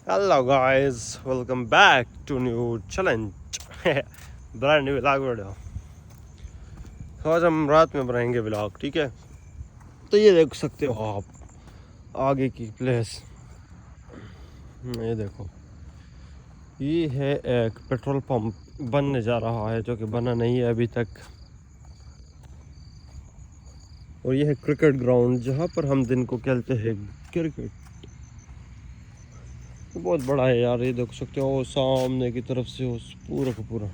Hello guys, welcome back to new challenge. Brand new vlog video. तो आज हम रात में बनाएंगे व्लॉग, ठीक है। तो ये देख सकते हो आप आगे की प्लेस, ये देखो, ये है एक पेट्रोल पंप बनने जा रहा है, जो कि बना नहीं है अभी तक। और ये है क्रिकेट ग्राउंड, जहाँ पर हम दिन को खेलते हैं क्रिकेट। बहुत बड़ा है यार, ये देख सकते हो सामने की तरफ से पूरा का पूरा।